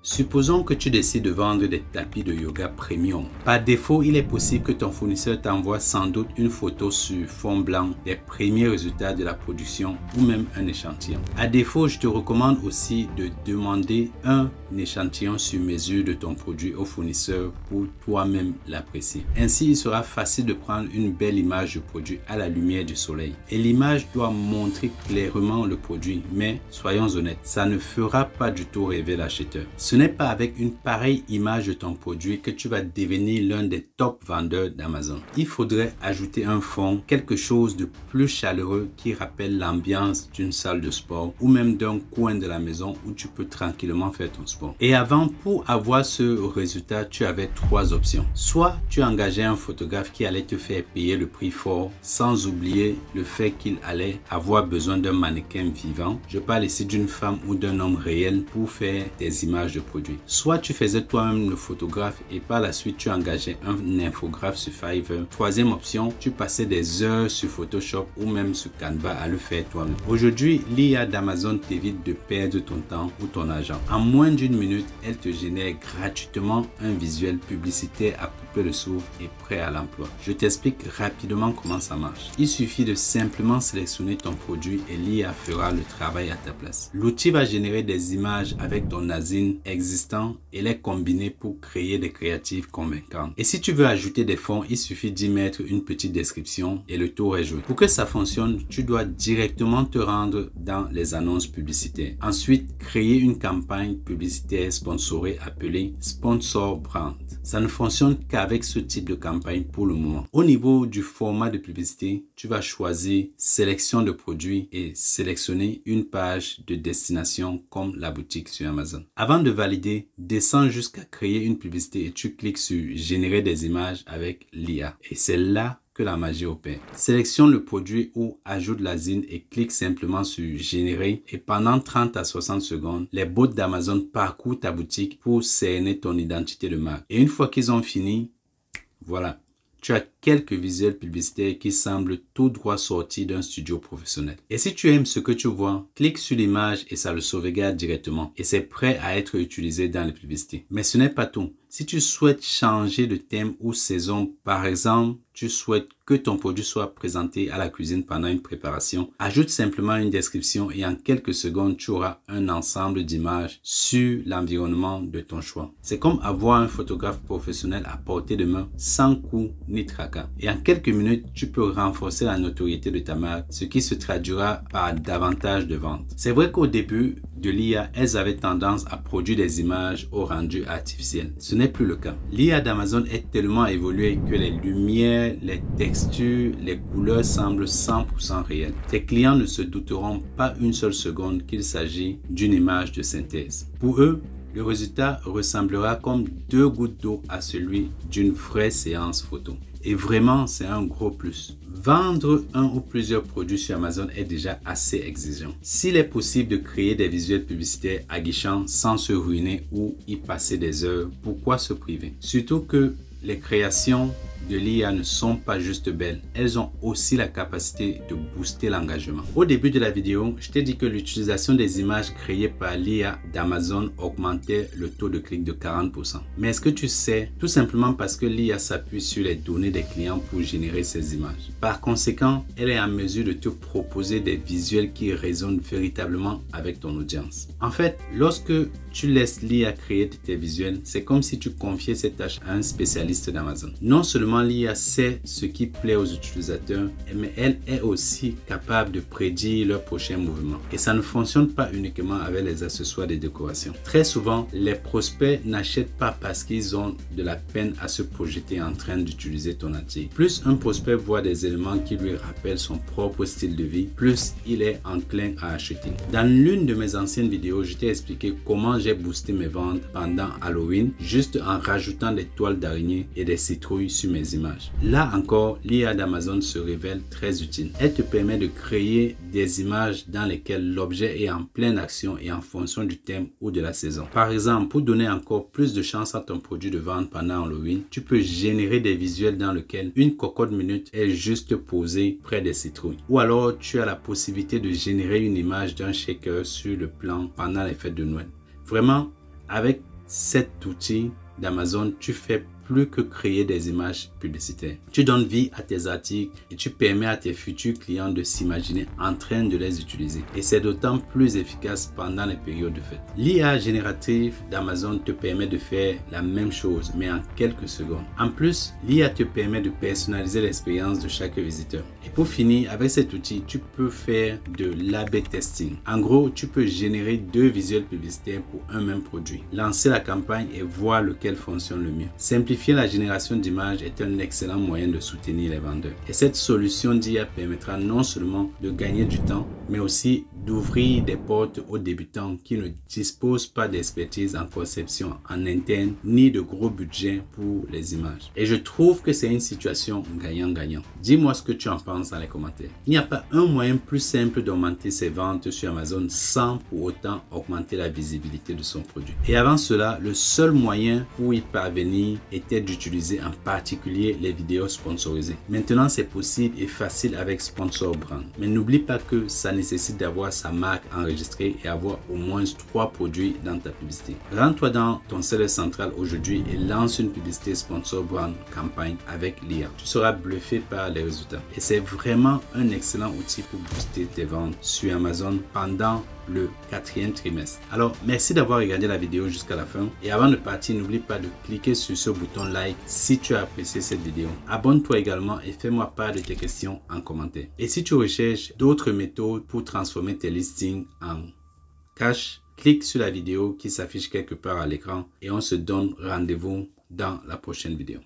Supposons que tu décides de vendre des tapis de yoga premium. Par défaut, il est possible que ton fournisseur t'envoie sans doute une photo sur fond blanc des premiers résultats de la production ou même un échantillon. À défaut, je te recommande aussi de demander un échantillon sur mesure de ton produit au fournisseur pour toi-même l'apprécier. Ainsi, il sera facile de prendre une belle image du produit à la lumière du soleil. Et l'image doit montrer clairement le produit, mais soyons honnêtes, ça ne fera pas du tout rêver l'acheteur. Ce n'est pas avec une pareille image de ton produit que tu vas devenir l'un des top vendeurs d'Amazon. Il faudrait ajouter un fond, quelque chose de plus chaleureux qui rappelle l'ambiance d'une salle de sport ou même d'un coin de la maison où tu peux tranquillement faire ton sport. Et avant, pour avoir ce résultat, tu avais trois options. Soit tu engageais un photographe qui allait te faire payer le prix fort sans oublier le fait qu'il allait avoir besoin d'un mannequin vivant. Je parle ici d'une femme ou d'un homme réel pour faire des images de produits. Soit tu faisais toi-même le photographe et par la suite tu engageais un infographe sur Fiverr. Troisième option, tu passais des heures sur Photoshop ou même sur Canva à le faire toi-même. Aujourd'hui, l'IA d'Amazon t'évite de perdre ton temps ou ton argent. En moins d'une minute, elle te génère gratuitement un visuel publicitaire à couper le souffle et prêt à l'emploi. Je t'explique rapidement comment ça marche. Il suffit de simplement sélectionner ton produit et l'IA fera le travail à ta place. L'outil va générer des images avec ton ASIN existant et les combiner pour créer des créatives convaincantes. Et si tu veux ajouter des fonds, il suffit d'y mettre une petite description et le tour est joué. Pour que ça fonctionne, tu dois directement te rendre dans les annonces publicitaires. Ensuite, créer une campagne publicitaire sponsorée appelée Sponsor Brand. Ça ne fonctionne qu'avec ce type de campagne pour le moment. Au niveau du format de publicité, tu vas choisir sélection de produits et sélectionner une page de destination comme la boutique sur Amazon. Avant de valider, descends jusqu'à créer une publicité et tu cliques sur générer des images avec l'IA. Et c'est là que la magie opère. Sélectionne le produit ou ajoute l'ASIN et clique simplement sur générer et pendant 30 à 60 secondes, les bots d'Amazon parcourent ta boutique pour cerner ton identité de marque. Et une fois qu'ils ont fini, voilà. Tu as quelques visuels publicitaires qui semblent tout droit sortis d'un studio professionnel. Et si tu aimes ce que tu vois, clique sur l'image et ça le sauvegarde directement. Et c'est prêt à être utilisé dans les publicités. Mais ce n'est pas tout. Si tu souhaites changer de thème ou saison, par exemple, tu souhaites que ton produit soit présenté à la cuisine pendant une préparation, ajoute simplement une description et en quelques secondes, tu auras un ensemble d'images sur l'environnement de ton choix. C'est comme avoir un photographe professionnel à portée de main sans coût ni tracas. Et en quelques minutes, tu peux renforcer la notoriété de ta marque, ce qui se traduira par davantage de ventes. C'est vrai qu'au début de l'IA, elles avaient tendance à produire des images au rendu artificiel. Ce n'est plus le cas. L'IA d'Amazon est tellement évoluée que les lumières, les textures, les couleurs semblent 100% réelles. Tes clients ne se douteront pas une seule seconde qu'il s'agit d'une image de synthèse. Pour eux, le résultat ressemblera comme deux gouttes d'eau à celui d'une vraie séance photo. Et vraiment, c'est un gros plus. Vendre un ou plusieurs produits sur Amazon est déjà assez exigeant. S'il est possible de créer des visuels publicitaires aguichants sans se ruiner ou y passer des heures, pourquoi se priver? Surtout que les créations de l'IA ne sont pas juste belles, elles ont aussi la capacité de booster l'engagement. Au début de la vidéo, je t'ai dit que l'utilisation des images créées par l'IA d'Amazon augmentait le taux de clic de 40%. Mais est-ce que tu sais, tout simplement parce que l'IA s'appuie sur les données des clients pour générer ces images. Par conséquent, elle est en mesure de te proposer des visuels qui résonnent véritablement avec ton audience. En fait, lorsque tu laisses l'IA créer tes visuels, c'est comme si tu confiais cette tâche à un spécialiste d'Amazon. Non seulement l'IA sait ce qui plaît aux utilisateurs, mais elle est aussi capable de prédire leurs prochains mouvements. Et ça ne fonctionne pas uniquement avec les accessoires de décoration. Très souvent, les prospects n'achètent pas parce qu'ils ont de la peine à se projeter en train d'utiliser ton article. Plus un prospect voit des éléments qui lui rappellent son propre style de vie, plus il est enclin à acheter. Dans l'une de mes anciennes vidéos, je t'ai expliqué comment j'ai boosté mes ventes pendant Halloween juste en rajoutant des toiles d'araignée et des citrouilles sur mes images. Là encore, l'IA d'Amazon se révèle très utile. Elle te permet de créer des images dans lesquelles l'objet est en pleine action et en fonction du thème ou de la saison. Par exemple, pour donner encore plus de chance à ton produit de vente pendant Halloween, tu peux générer des visuels dans lesquels une cocotte minute est juste posée près des citrouilles. Ou alors, tu as la possibilité de générer une image d'un shaker sur le plan pendant les fêtes de Noël. Vraiment, avec cet outil d'Amazon, tu fais plus que créer des images publicitaires. Tu donnes vie à tes articles et tu permets à tes futurs clients de s'imaginer en train de les utiliser. Et c'est d'autant plus efficace pendant les périodes de fête. L'IA générative d'Amazon te permet de faire la même chose, mais en quelques secondes. En plus, l'IA te permet de personnaliser l'expérience de chaque visiteur. Et pour finir, avec cet outil, tu peux faire de l'A/B testing. En gros, tu peux générer 2 visuels publicitaires pour un même produit, lancer la campagne et voir lequel fonctionne le mieux. Simplifier la génération d'images est un excellent moyen de soutenir les vendeurs. Et cette solution d'IA permettra non seulement de gagner du temps, mais aussi d'ouvrir des portes aux débutants qui ne disposent pas d'expertise en conception en interne ni de gros budget pour les images. Et je trouve que c'est une situation gagnant-gagnant. Dis-moi ce que tu en penses dans les commentaires. Il n'y a pas un moyen plus simple d'augmenter ses ventes sur Amazon sans pour autant augmenter la visibilité de son produit. Et avant cela, le seul moyen pour y parvenir était d'utiliser en particulier les vidéos sponsorisées. Maintenant, c'est possible et facile avec Sponsor Brand. Mais n'oublie pas que ça nécessite d'avoir sa marque enregistrée et avoir au moins 3 produits dans ta publicité. Rends-toi dans ton seller central aujourd'hui et lance une publicité Sponsor Brand campagne avec l'IA. Tu seras bluffé par les résultats. Et c'est vraiment un excellent outil pour booster tes ventes sur Amazon pendant le 4e trimestre. Alors, merci d'avoir regardé la vidéo jusqu'à la fin. Et avant de partir, n'oublie pas de cliquer sur ce bouton like si tu as apprécié cette vidéo. Abonne-toi également et fais-moi part de tes questions en commentaire. Et si tu recherches d'autres méthodes pour transformer tes listings en cash, clique sur la vidéo qui s'affiche quelque part à l'écran et on se donne rendez-vous dans la prochaine vidéo.